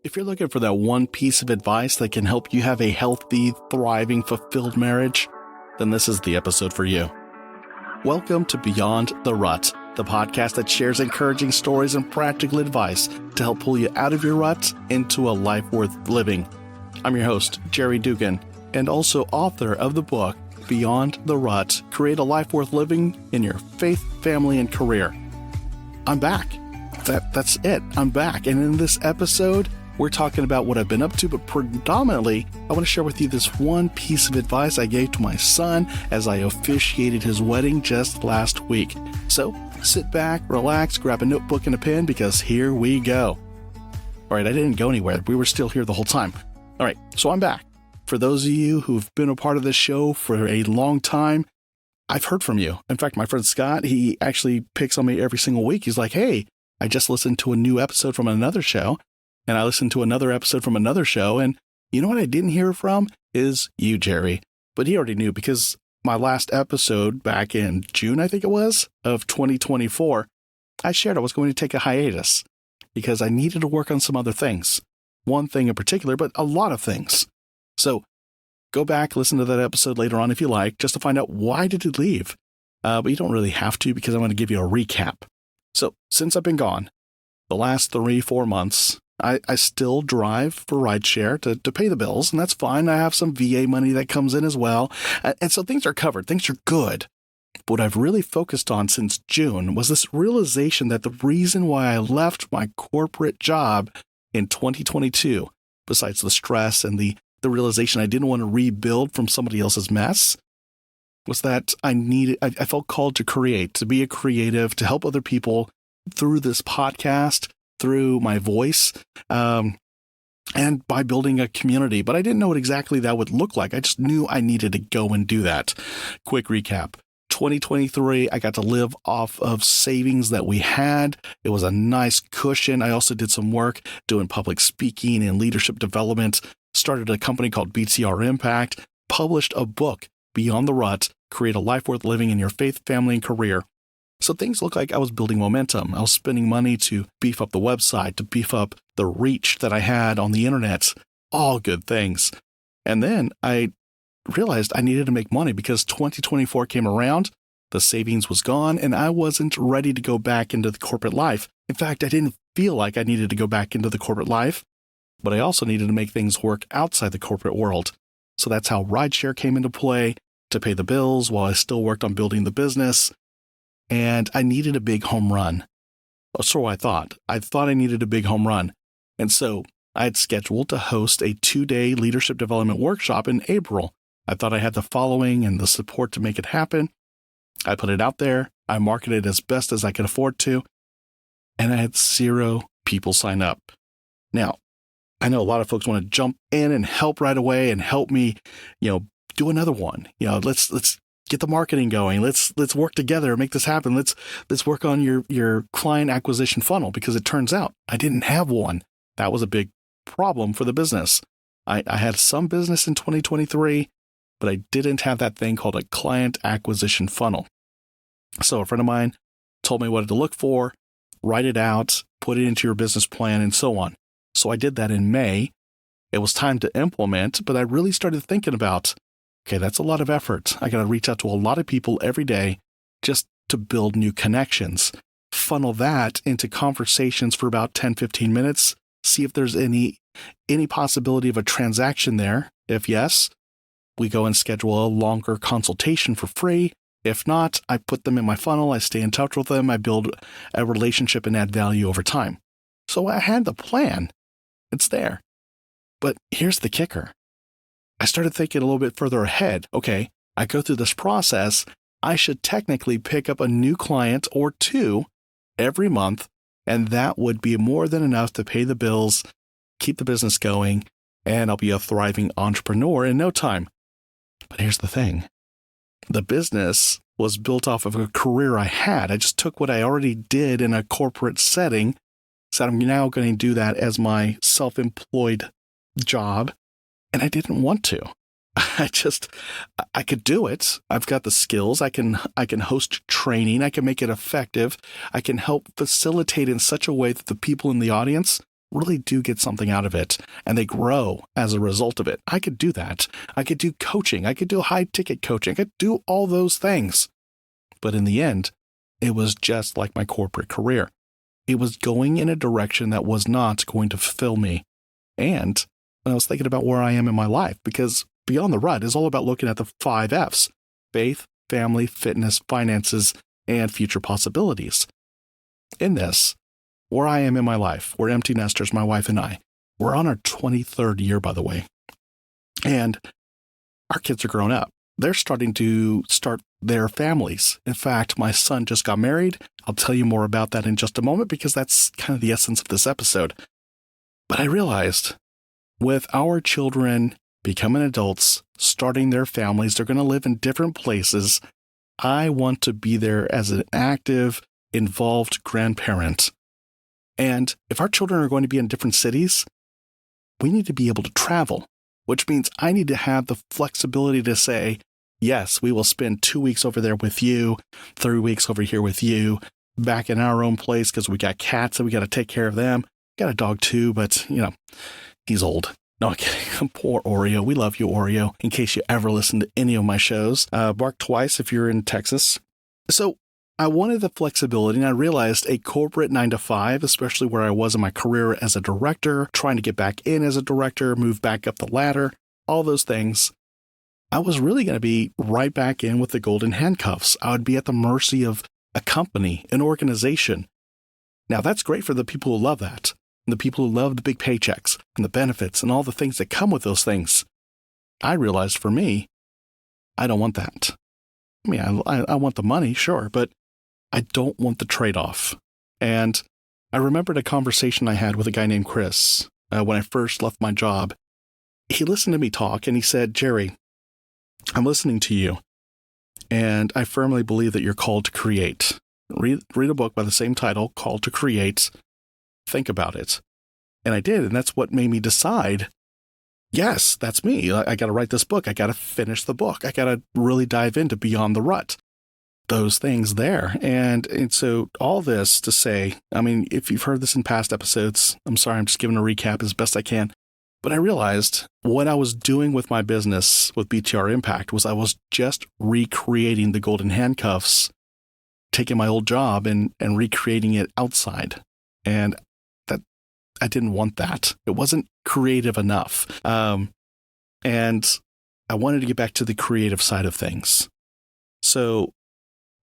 If you're looking for that one piece of advice that can help you have a healthy, thriving, fulfilled marriage, then this is the episode for you. Welcome to Beyond the Rut, the podcast that shares encouraging stories and practical advice to help pull you out of your rut into a life worth living. I'm your host, Jerry Dugan, and also author of the book, Beyond the Rut, Create a Life Worth Living in Your Faith, Family, and Career. I'm back. That's it. I'm back. And in this episode, we're talking about what I've been up to, but predominantly, I want to share with you this one piece of advice I gave to my son as I officiated his wedding just last week. So sit back, relax, grab a notebook and a pen, because here we go. All right, I didn't go anywhere. We were still here the whole time. All right, so I'm back. For those of you who've been a part of this show for a long time, I've heard from you. In fact, my friend Scott, he actually picks on me every single week. He's like, hey, I just listened to a new episode from another show. And I listened to another episode from another show. And you know what I didn't hear from is you, Jerry. But he already knew, because my last episode back in June, I think it was, of 2024, I shared I was going to take a hiatus because I needed to work on some other things. One thing in particular, but a lot of things. So go back, listen to that episode later on if you like, just to find out why did it leave. But you don't really have to, because I'm going to give you a recap. So since I've been gone, the last 3-4 months, I still drive for rideshare to pay the bills, and that's fine. I have some VA money that comes in as well. And so things are covered. Things are good. But what I've really focused on since June was this realization that the reason why I left my corporate job in 2022, besides the stress and the realization I didn't want to rebuild from somebody else's mess, was that I felt called to create, to be a creative, to help other people through this podcast, through my voice, and by building a community. But I didn't know what exactly that would look like. I just knew I needed to go and do that. Quick recap. 2023, I got to live off of savings that we had. It was a nice cushion. I also did some work doing public speaking and leadership development, started a company called BTR Impact, published a book, Beyond the Rut, Create a Life Worth Living in Your Faith, Family, and Career. So things look like I was building momentum. I was spending money to beef up the website, to beef up the reach that I had on the internet. All good things. And then I realized I needed to make money because 2024 came around, the savings was gone, and I wasn't ready to go back into the corporate life. In fact, I didn't feel like I needed to go back into the corporate life, but I also needed to make things work outside the corporate world. So that's how rideshare came into play to pay the bills while I still worked on building the business. And I needed a big home run. So I thought. I thought I needed a big home run. And so I had scheduled to host a 2-day leadership development workshop in April. I thought I had the following and the support to make it happen. I put it out there. I marketed it as best as I could afford to. And I had 0 people sign up. Now, I know a lot of folks want to jump in and help right away and help me, do another one. Let's get the marketing going. Let's work together, make this happen. Let's work on your client acquisition funnel, because it turns out I didn't have one. That was a big problem for the business. I had some business in 2023, but I didn't have that thing called a client acquisition funnel. So a friend of mine told me what to look for, write it out, put it into your business plan, and so on. So I did that in May. It was time to implement, but I really started thinking about, okay, that's a lot of effort. I got to reach out to a lot of people every day just to build new connections. Funnel that into conversations for about 10-15 minutes. See if there's any possibility of a transaction there. If yes, we go and schedule a longer consultation for free. If not, I put them in my funnel. I stay in touch with them. I build a relationship and add value over time. So I had the plan. It's there. But here's the kicker. I started thinking a little bit further ahead. Okay, I go through this process. I should technically pick up a new client or 2 every month, and that would be more than enough to pay the bills, keep the business going, and I'll be a thriving entrepreneur in no time. But here's the thing. The business was built off of a career I had. I just took what I already did in a corporate setting, said I'm now going to do that as my self-employed job, and I didn't want to. I could do it. I've got the skills. I can host training. I can make it effective. I can help facilitate in such a way that the people in the audience really do get something out of it and they grow as a result of it. I could do that. I could do coaching. I could do high ticket coaching. I could do all those things. But in the end, it was just like my corporate career. It was going in a direction that was not going to fulfill me. And I was thinking about where I am in my life, because Beyond the Rut is all about looking at the 5 F's: faith, family, fitness, finances, and future possibilities. In this, where I am in my life, we're empty nesters, my wife and I. We're on our 23rd year, by the way. And our kids are grown up. They're starting to start their families. In fact, my son just got married. I'll tell you more about that in just a moment, because that's kind of the essence of this episode. But I realized with our children becoming adults, starting their families, they're going to live in different places. I want to be there as an active, involved grandparent. And if our children are going to be in different cities, we need to be able to travel, which means I need to have the flexibility to say, yes, we will spend 2 weeks over there with you, 3 weeks over here with you, back in our own place because we got cats and we got to take care of them. Got a dog too, but, he's old. No, I'm kidding. Poor Oreo. We love you, Oreo, in case you ever listen to any of my shows. Bark twice if you're in Texas. So I wanted the flexibility, and I realized a corporate 9-to-5, especially where I was in my career as a director, trying to get back in as a director, move back up the ladder, all those things, I was really going to be right back in with the golden handcuffs. I would be at the mercy of a company, an organization. Now, that's great for the people who love that, and the people who love the big paychecks and the benefits and all the things that come with those things. I realized for me, I don't want that. I mean, I want the money, sure, but I don't want the trade-off. And I remembered a conversation I had with a guy named Chris when I first left my job. He listened to me talk and he said, Jerry, I'm listening to you, and I firmly believe that you're called to create. Read a book by the same title, Called to Create. Think about it. And I did, and that's what made me decide, yes, that's me. I got to write this book. I got to finish the book. I got to really dive into Beyond the Rut. Those things there. And so all this to say, I mean, if you've heard this in past episodes, I'm sorry, I'm just giving a recap as best I can. But I realized what I was doing with my business with BTR Impact was I was just recreating the golden handcuffs, taking my old job and recreating it outside. And that I didn't want that. It wasn't creative enough. And I wanted to get back to the creative side of things. So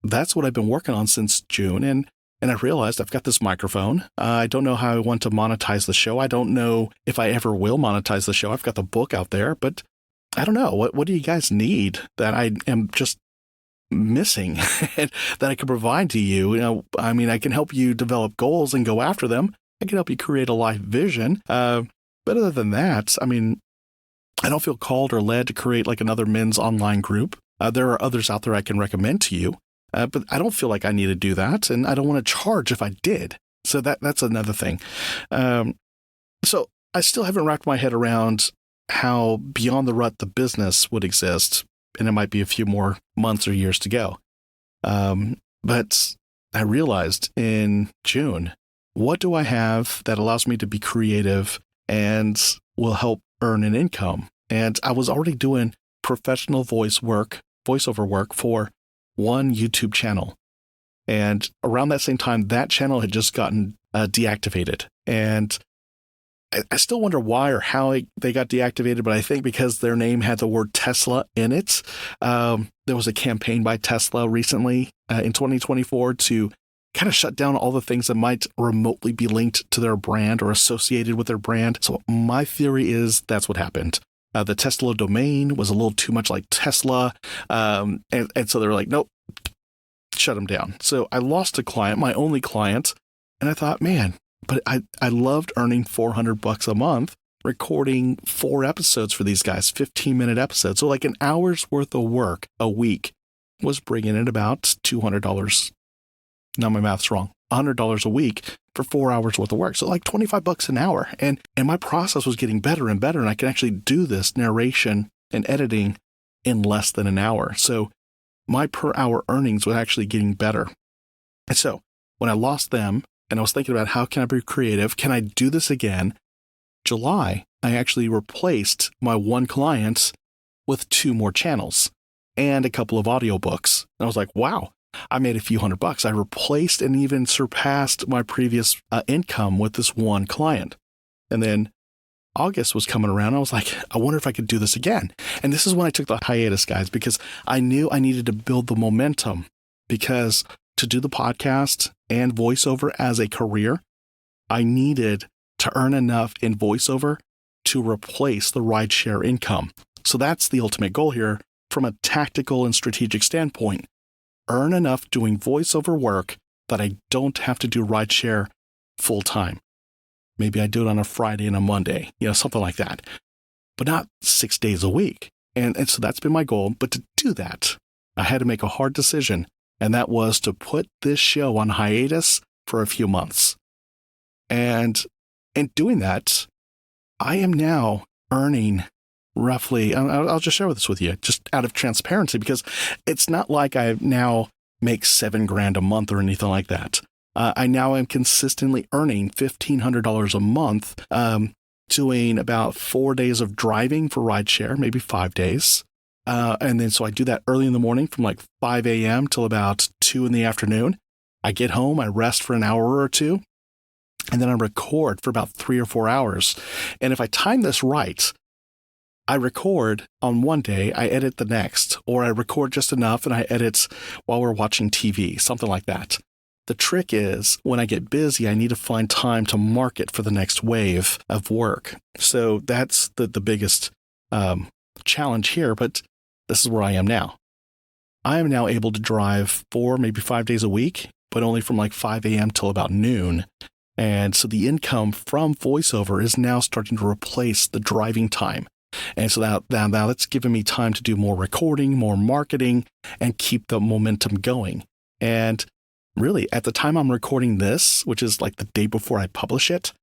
that's what I've been working on since June. And I realized I've got this microphone. I don't know how I want to monetize the show. I don't know if I ever will monetize the show. I've got the book out there, but I don't know. What do you guys need that I am just missing that I can provide to you? I mean, I can help you develop goals and go after them. I can help you create a life vision. But other than that, I mean, I don't feel called or led to create like another men's online group. There are others out there I can recommend to you. But I don't feel like I need to do that, and I don't want to charge if I did. So that's another thing. So I still haven't wrapped my head around how Beyond the Rut, the business, would exist, and it might be a few more months or years to go. But I realized in June, what do I have that allows me to be creative and will help earn an income? And I was already doing professional voiceover work for one YouTube channel. And around that same time, that channel had just gotten deactivated. And I still wonder why or how they got deactivated, but I think because their name had the word Tesla in it. There was a campaign by Tesla recently in 2024 to kind of shut down all the things that might remotely be linked to their brand or associated with their brand. So my theory is that's what happened. The Tesla domain was a little too much like Tesla. And so they were like, nope, shut them down. So I lost a client, my only client. And I thought, man, but I loved earning $400 a month, recording 4 episodes for these guys, 15-minute episodes. So like an hour's worth of work a week was bringing in about $200. Now my math's wrong. $100 a week for 4 hours worth of work. So like $25 an hour. And my process was getting better and better. And I can actually do this narration and editing in less than an hour. So my per hour earnings was actually getting better. And so when I lost them, and I was thinking about how can I be creative? Can I do this again? July, I actually replaced my one client with 2 more channels and a couple of audiobooks. And I was like, wow, I made a few $100. I replaced and even surpassed my previous income with this one client. And then August was coming around. I was like, I wonder if I could do this again. And this is when I took the hiatus, guys, because I knew I needed to build the momentum, because to do the podcast and voiceover as a career, I needed to earn enough in voiceover to replace the rideshare income. So that's the ultimate goal here from a tactical and strategic standpoint. Earn enough doing voiceover work that I don't have to do rideshare full time. Maybe I do it on a Friday and a Monday, something like that, but not 6 days a week. And so that's been my goal. But to do that, I had to make a hard decision, and that was to put this show on hiatus for a few months. And in doing that, I am now earning roughly, I'll just share this with you, just out of transparency, because it's not like I now make $7,000 a month or anything like that. I now am consistently earning $1,500 a month, doing about 4 days of driving for rideshare, maybe 5 days. And then so I do that early in the morning from like 5 a.m. till about 2 in the afternoon. I get home, I rest for an hour or two, and then I record for about 3 or 4 hours. And if I time this right, I record on one day, I edit the next, or I record just enough and I edit while we're watching TV, something like that. The trick is when I get busy, I need to find time to market for the next wave of work. So that's the biggest challenge here, but this is where I am now. I am now able to drive 4, maybe 5 days a week, but only from like 5 a.m. till about noon. And so the income from voiceover is now starting to replace the driving time. And so now that's given me time to do more recording, more marketing, and keep the momentum going. And really, at the time I'm recording this, which is like the day before I publish it,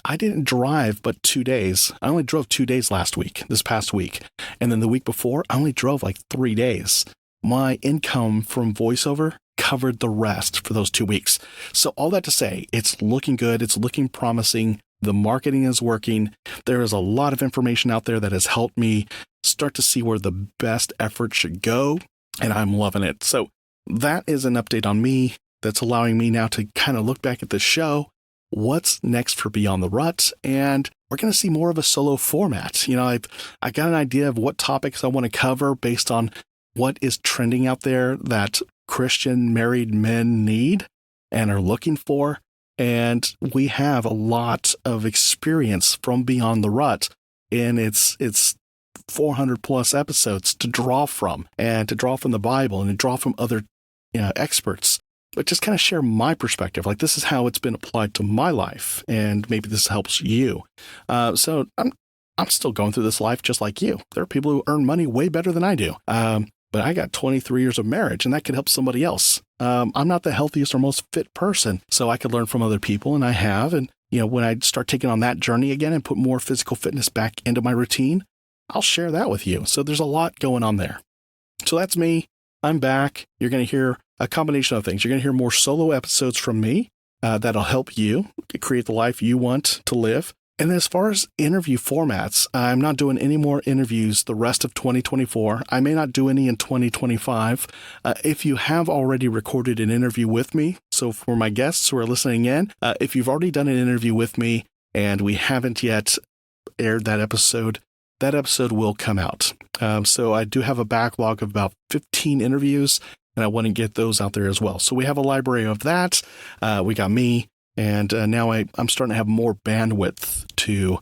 I didn't drive but 2 days. I only drove 2 days this past week. And then the week before, I only drove like 3 days. My income from voiceover covered the rest for those 2 weeks. So all that to say, it's looking good. It's looking promising. The marketing is working. There is a lot of information out there that has helped me start to see where the best effort should go. And I'm loving it. So that is an update on me that's allowing me now to kind of look back at the show. What's next for Beyond the Rut? And we're going to see more of a solo format. I got an idea of what topics I want to cover based on what is trending out there that Christian married men need and are looking for. And we have a lot of experience from Beyond the Rut in its 400 plus episodes to draw from, and to draw from the Bible and to draw from other experts, but just kind of share my perspective. Like, this is how it's been applied to my life, and maybe this helps you. So I'm still going through this life just like you. There are people who earn money way better than I do. But I got 23 years of marriage, and that could help somebody else. I'm not the healthiest or most fit person, so I could learn from other people, and I have. And, when I start taking on that journey again and put more physical fitness back into my routine, I'll share that with you. So there's a lot going on there. So that's me. I'm back. You're going to hear a combination of things. You're going to hear more solo episodes from me that'll help you create the life you want to live. And as far as interview formats, I'm not doing any more interviews the rest of 2024. I may not do any in 2025. If you have already recorded an interview with me, so for my guests who are listening in, if you've already done an interview with me and we haven't yet aired that episode will come out. So I do have a backlog of about 15 interviews, and I want to get those out there as well. So we have a library of that. We got me. And now I'm starting to have more bandwidth to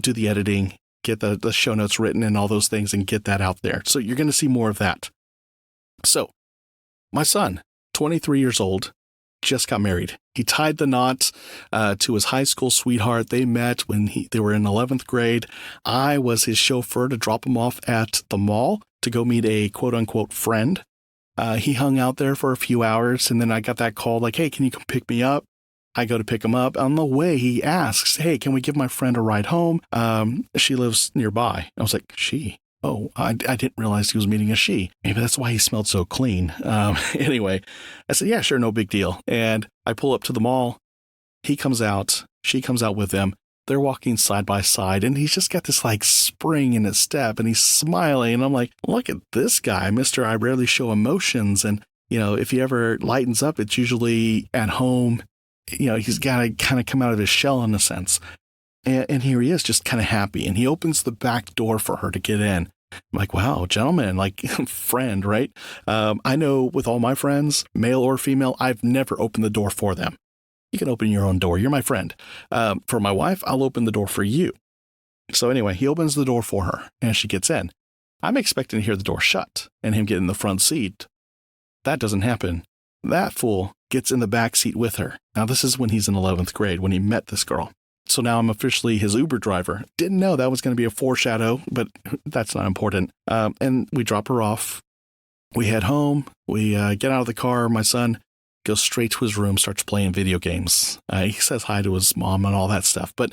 do the editing, get the show notes written and all those things, and get that out there. So you're going to see more of that. So my son, 23 years old, just got married. He tied the knot to his high school sweetheart. They met when they were in 11th grade. I was his chauffeur to drop him off at the mall to go meet a quote-unquote friend. He hung out there for a few hours, and then I got that call like, hey, can you come pick me up? I go to pick him up. On the way, he asks, hey, can we give my friend a ride home? She lives nearby. I was like, she? oh, I didn't realize he was meeting a she. Maybe that's why he smelled so clean. Anyway, I said, yeah, sure, no big deal. And I pull up to the mall. He comes out. She comes out with him. They're walking side by side, and he's just got this like spring in his step, and he's smiling. And I'm like, look at this guy, Mr. I rarely show emotions. And, if he ever lightens up, it's usually at home. He's got to kind of come out of his shell in a sense. And here he is, just kind of happy. And he opens the back door for her to get in. I'm like, wow, gentleman, like friend, right? I know with all my friends, male or female, I've never opened the door for them. You can open your own door. You're my friend. For my wife, I'll open the door for you. So anyway, he opens the door for her and she gets in. I'm expecting to hear the door shut and him get in the front seat. That doesn't happen. That fool gets in the back seat with her. Now, this is when he's in 11th grade, when he met this girl. So now I'm officially his Uber driver. Didn't know that was going to be a foreshadow, but that's not important. And we drop her off. We head home. We get out of the car. My son goes straight to his room, starts playing video games. He says hi to his mom and all that stuff, but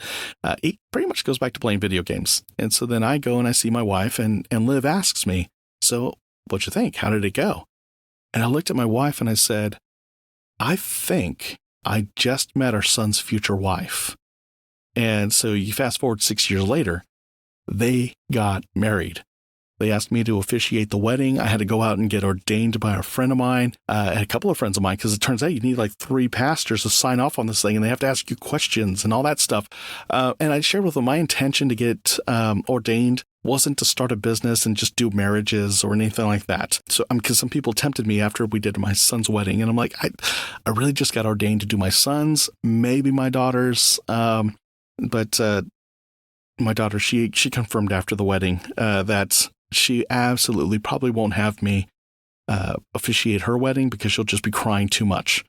he pretty much goes back to playing video games. And so then I go and I see my wife, and Liv asks me, so what'd you think? How did it go? And I looked at my wife and I said, I think I just met our son's future wife. And so you fast forward 6 years later, they got married. They asked me to officiate the wedding. I had to go out and get ordained by a friend of mine, and a couple of friends of mine, because it turns out you need like 3 pastors to sign off on this thing, and they have to ask you questions and all that stuff. And I shared with them my intention to get ordained wasn't to start a business and just do marriages or anything like that. So, because some people tempted me after we did my son's wedding, and I'm like, I really just got ordained to do my son's, maybe my daughter's, but my daughter, she confirmed after the wedding that she absolutely probably won't have me officiate her wedding because she'll just be crying too much.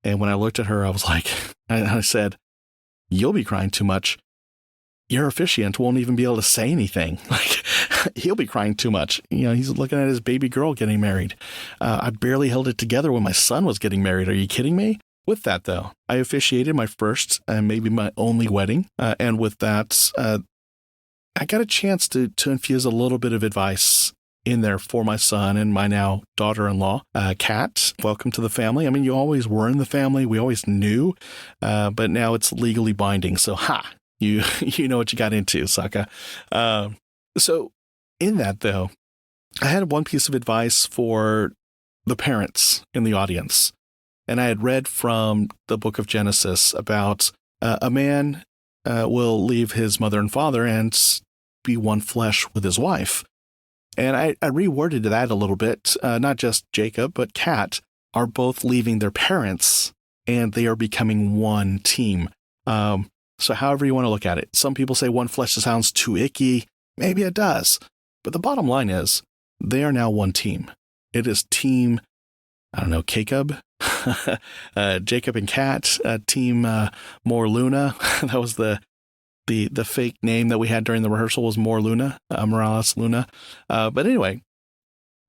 And when I looked at her, I was like, I said, you'll be crying too much. Your officiant won't even be able to say anything. Like, he'll be crying too much. He's looking at his baby girl getting married. I barely held it together when my son was getting married. Are you kidding me? With that, though, I officiated my first and maybe my only wedding. And with that, I got a chance to infuse a little bit of advice in there for my son and my now daughter-in-law, Kat. Welcome to the family. I mean, you always were in the family. We always knew, but now it's legally binding. So, you know what you got into, Saka. So in that, though, I had one piece of advice for the parents in the audience. And I had read from the book of Genesis about a man will leave his mother and father and be one flesh with his wife. And I reworded that a little bit. Not just Jacob, but Kat are both leaving their parents and they are becoming one team. So however you want to look at it. Some people say one flesh sounds too icky. Maybe it does. But the bottom line is they are now one team. It is team, Jacob, Jacob and Kat, team More Luna. That was the fake name that we had during the rehearsal was More Luna, Morales Luna. But anyway,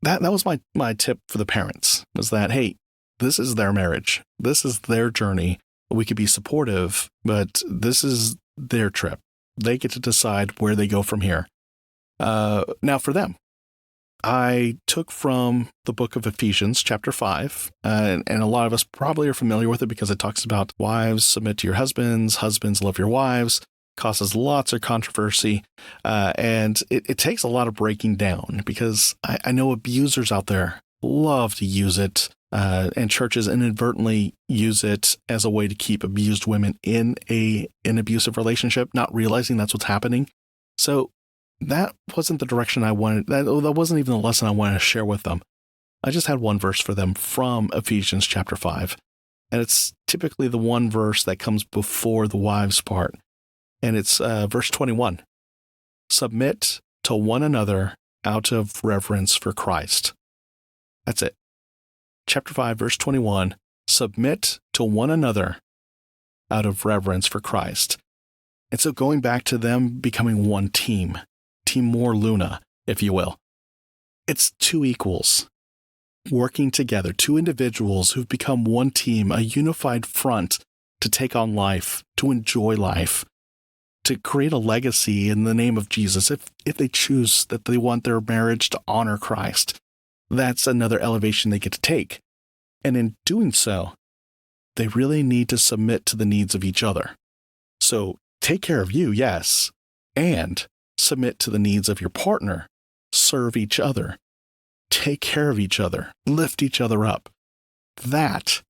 that was my tip for the parents was that, hey, this is their marriage. This is their journey. We could be supportive, but this is their trip. They get to decide where they go from here. Now for them, I took from the book of Ephesians, chapter 5, and a lot of us probably are familiar with it because it talks about wives, submit to your husbands, husbands, love your wives, causes lots of controversy, and it takes a lot of breaking down because I know abusers out there love to use it, and churches inadvertently use it as a way to keep abused women in an abusive relationship, not realizing that's what's happening. So that wasn't the direction I wanted. That wasn't even the lesson I wanted to share with them. I just had one verse for them from Ephesians chapter 5. And it's typically the one verse that comes before the wives part. And it's verse 21. Submit to one another out of reverence for Christ. That's it. Chapter 5, verse 21. Submit to one another out of reverence for Christ. And so going back to them becoming one team. Team More Luna, if you will. It's two equals working together, two individuals who've become one team, a unified front to take on life, to enjoy life. to create a legacy in the name of Jesus, if they choose that they want their marriage to honor Christ, that's another elevation they get to take. And in doing so, they really need to submit to the needs of each other. So take care of you, yes, and submit to the needs of your partner. Serve each other. Take care of each other. Lift each other up. That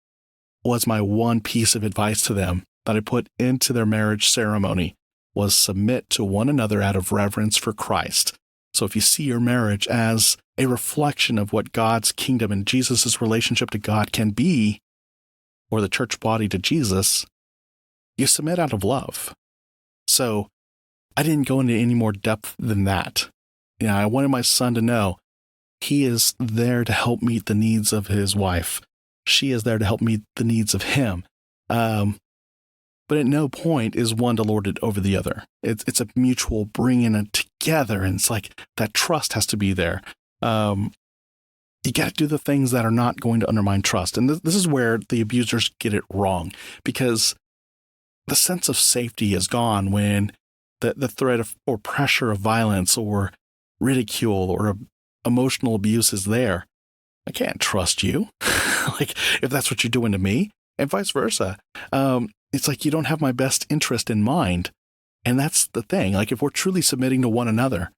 was my one piece of advice to them that I put into their marriage ceremony, was submit to one another out of reverence for Christ. So if you see your marriage as a reflection of what God's kingdom and Jesus' relationship to God can be, or the church body to Jesus, you submit out of love. So I didn't go into any more depth than that. I wanted my son to know he is there to help meet the needs of his wife. She is there to help meet the needs of him. But at no point is one to lord it over the other. It's a mutual bringing it together, and it's like that trust has to be there. You got to do the things that are not going to undermine trust. And this is where the abusers get it wrong, because the sense of safety is gone when the threat of or pressure of violence or ridicule or emotional abuse is there. I can't trust you. Like, if that's what you're doing to me, and vice versa. It's like you don't have my best interest in mind. And that's the thing. Like, if we're truly submitting to one another,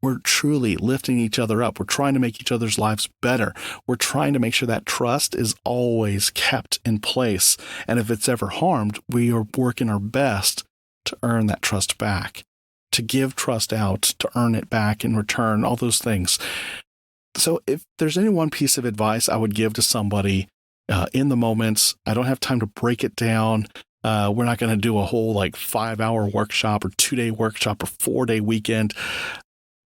we're truly lifting each other up. We're trying to make each other's lives better. We're trying to make sure that trust is always kept in place. And if it's ever harmed, we are working our best to earn that trust back, to give trust out, to earn it back in return, all those things. So if there's any one piece of advice I would give to somebody in the moment, I don't have time to break it down. We're not going to do a whole 5-hour workshop or 2-day workshop or 4-day weekend.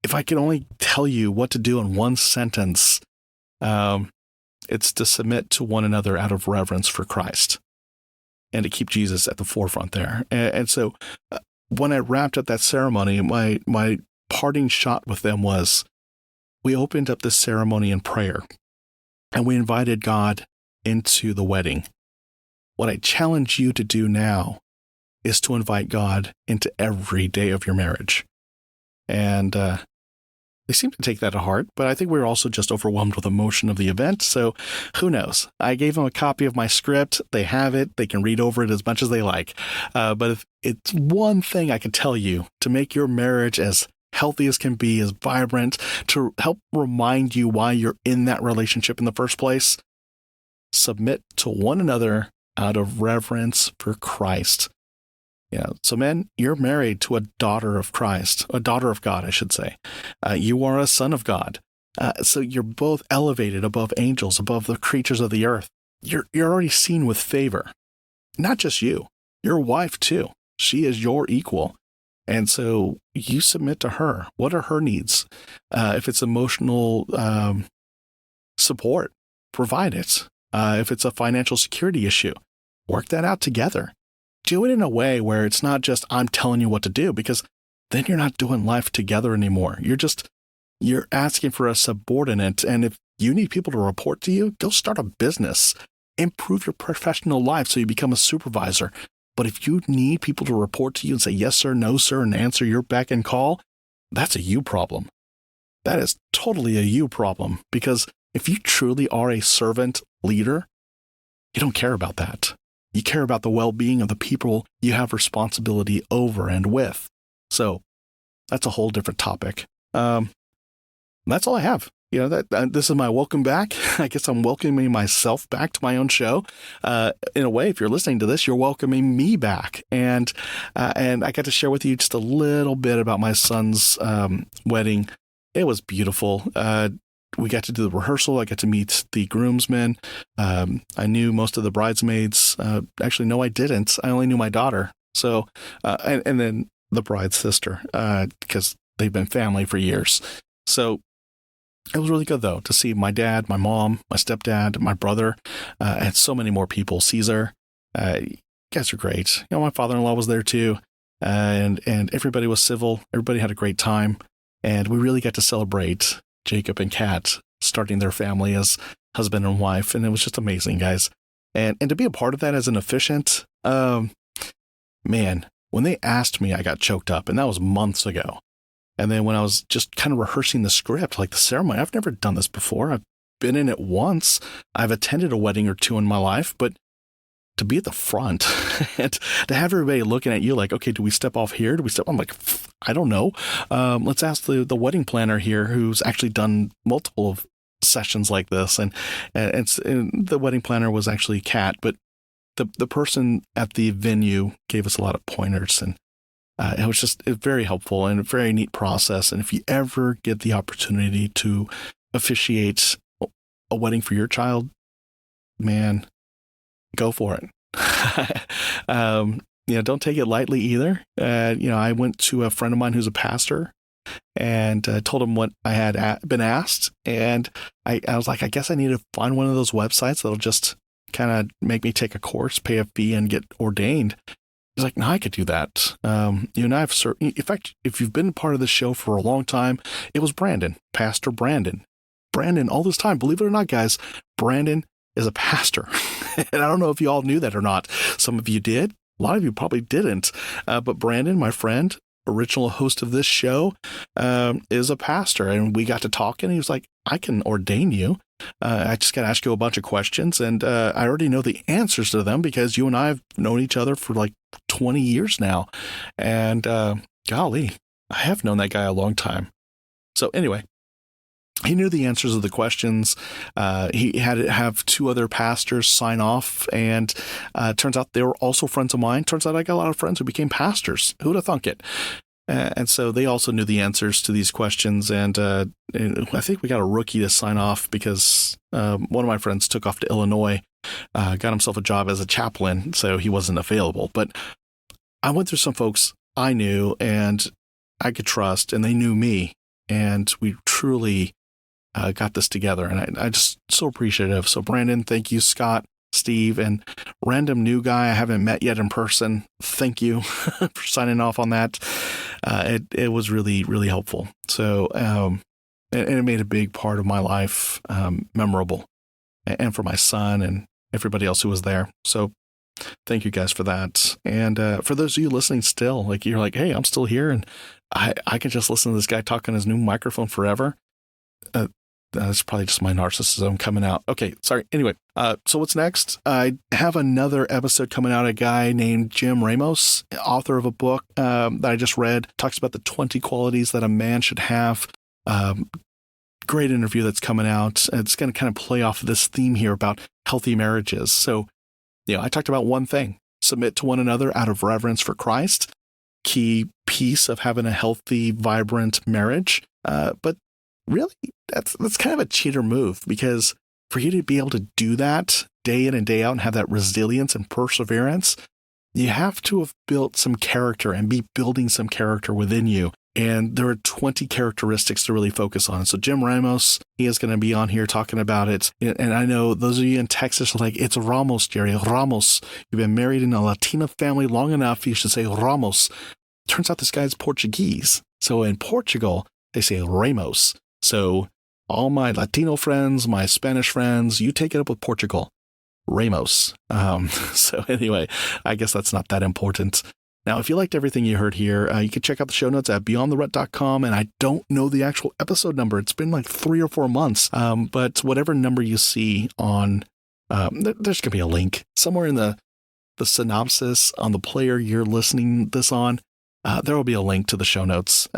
If I could only tell you what to do in one sentence, it's to submit to one another out of reverence for Christ and to keep Jesus at the forefront there. And so when I wrapped up that ceremony, my parting shot with them was, we opened up this ceremony in prayer and we invited God into the wedding. What I challenge you to do now is to invite God into every day of your marriage. And they seem to take that to heart, but I think we're also just overwhelmed with emotion of the event. So who knows? I gave them a copy of my script. They have it. They can read over it as much as they like. But if it's one thing I can tell you to make your marriage as healthy as can be, as vibrant, to help remind you why you're in that relationship in the first place, submit to one another out of reverence for Christ. So men, you're married to a daughter of Christ, a daughter of God, I should say. You are a son of God. So you're both elevated above angels, above the creatures of the earth. You're already seen with favor. Not just you, your wife too. She is your equal. And so you submit to her. What are her needs? If it's emotional support, provide it. If it's a financial security issue, work that out together. Do it in a way where it's not just, I'm telling you what to do, because then you're not doing life together anymore. You're asking for a subordinate. And if you need people to report to you, go start a business, improve your professional life so you become a supervisor. But if you need people to report to you and say, yes, sir, no, sir, and answer your beck and call, that's a you problem. That is totally a you problem, because if you truly are a servant leader, you don't care about that. You care about the well-being of the people you have responsibility over and with. So that's a whole different topic. That's all I have. This is my welcome back. I guess I'm welcoming myself back to my own show. In a way, if you're listening to this, you're welcoming me back. And I got to share with you just a little bit about my son's wedding. It was beautiful. We got to do the rehearsal. I got to meet the groomsmen. I knew most of the bridesmaids. Actually, no, I didn't. I only knew my daughter. So, and then the bride's sister, because they've been family for years. So it was really good, though, to see my dad, my mom, my stepdad, my brother, and so many more people. Caesar, you guys are great. My father-in-law was there too, and everybody was civil. Everybody had a great time, and we really got to celebrate Jacob and Kat starting their family as husband and wife, and it was just amazing, guys. And to be a part of that as an officiant, man, when they asked me, I got choked up, and that was months ago. And then when I was just kind of rehearsing the script, like the ceremony, I've never done this before. I've been in it once. I've attended a wedding or two in my life, but to be at the front and to have everybody looking at you like, okay, do we step off here? Do we step? I'm like, I don't know. Let's ask the wedding planner here, who's actually done multiple of sessions like this. And the wedding planner was actually Kat, but the person at the venue gave us a lot of pointers, and it was just very helpful and a very neat process. And if you ever get the opportunity to officiate a wedding for your child, man, go for it. Don't take it lightly either. I went to a friend of mine who's a pastor and told him what I had been asked. And I was like, I guess I need to find one of those websites that'll just kind of make me take a course, pay a fee, and get ordained. He's like, no, I could do that. You and I have in fact, if you've been part of the show for a long time, it was Brandon, Pastor Brandon. Brandon, all this time, believe it or not, guys, Brandon is a pastor. And I don't know if you all knew that or not. Some of you did. A lot of you probably didn't. But Brandon, my friend, original host of this show, is a pastor. And we got to talking. And he was like, I can ordain you. I just got to ask you a bunch of questions. And I already know the answers to them because you and I have known each other for like 20 years now. And golly, I have known that guy a long time. So anyway, he knew the answers of the questions. He had to have two other pastors sign off, and turns out they were also friends of mine. Turns out I got a lot of friends who became pastors. Who would have thunk it? And so they also knew the answers to these questions. And I think we got a rookie to sign off because one of my friends took off to Illinois, got himself a job as a chaplain, so he wasn't available. But I went through some folks I knew and I could trust, and they knew me. And we truly got this together, and I just so appreciative. So Brandon, thank you. Scott, Steve, and random new guy I haven't met yet in person, thank you for signing off on that. It was really, really helpful. So, and it made a big part of my life memorable, and for my son and everybody else who was there. So thank you guys for that. And for those of you listening still, like you're like, hey, I'm still here, and I can just listen to this guy talk on his new microphone forever. That's probably just my narcissism coming out. Okay, sorry. Anyway, so what's next? I have another episode coming out. A guy named Jim Ramos, author of a book that I just read, talks about the 20 qualities that a man should have. Great interview that's coming out. It's going to kind of play off of this theme here about healthy marriages. So, I talked about one thing: submit to one another out of reverence for Christ. Key piece of having a healthy, vibrant marriage. But really, that's kind of a cheater move, because for you to be able to do that day in and day out and have that resilience and perseverance, you have to have built some character and be building some character within you. And there are 20 characteristics to really focus on. So Jim Ramos, he is going to be on here talking about it. And I know those of you in Texas are like, it's Ramos, Jerry, Ramos. You've been married in a Latina family long enough, you should say Ramos. Turns out this guy's Portuguese. So in Portugal, they say Ramos. So all my Latino friends, my Spanish friends, you take it up with Portugal. Ramos. So anyway, I guess that's not that important. Now, if you liked everything you heard here, you can check out the show notes at beyondtherut.com. And I don't know the actual episode number. It's been like 3 or 4 months. But whatever number you see on, there's going to be a link somewhere in the synopsis on the player you're listening this on. There will be a link to the show notes.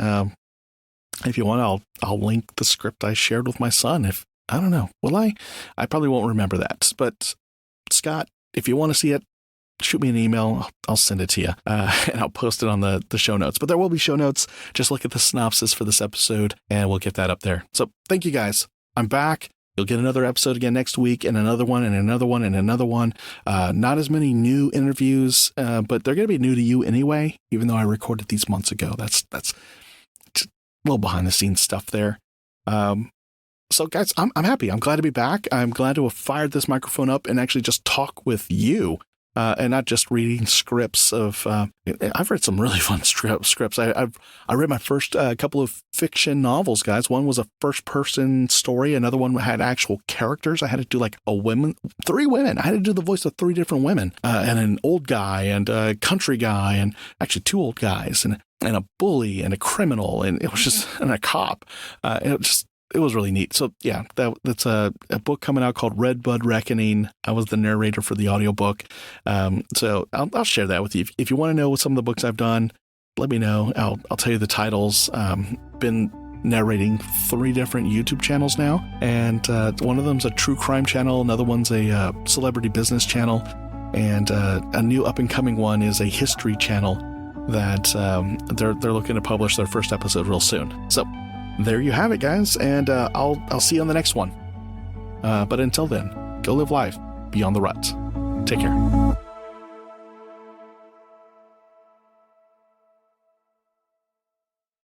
If you want, I'll link the script I shared with my son. I don't know, will I? I probably won't remember that. But Scott, if you want to see it, shoot me an email. I'll send it to you, and I'll post it on the show notes. But there will be show notes. Just look at the synopsis for this episode, and we'll get that up there. So thank you, guys. I'm back. You'll get another episode again next week, and another one, and another one, and another one. Not as many new interviews, but they're going to be new to you anyway, even though I recorded these months ago. That's a little behind the scenes stuff there. So guys, I'm happy. I'm glad to be back. I'm glad to have fired this microphone up and actually just talk with you. and not just reading scripts of. I've read some really fun scripts. I read my first couple of fiction novels, guys. One was a first-person story. Another one had actual characters. I had to do like three women. I had to do the voice of three different women, and an old guy, and a country guy, and actually two old guys, and a bully, and a criminal, and it was just and a cop. It was really neat. So yeah, that's a book coming out called Red Bud Reckoning. I was the narrator for the audiobook. So I'll share that with you. If you want to know some of the books I've done, let me know. I'll tell you the titles. Been narrating 3 different YouTube channels now. And one of them's a true crime channel. Another one's a celebrity business channel. And a new up and coming one is a history channel that they're looking to publish their first episode real soon. So there you have it, guys, and I'll see you on the next one. But until then, go live life beyond the rut. Take care.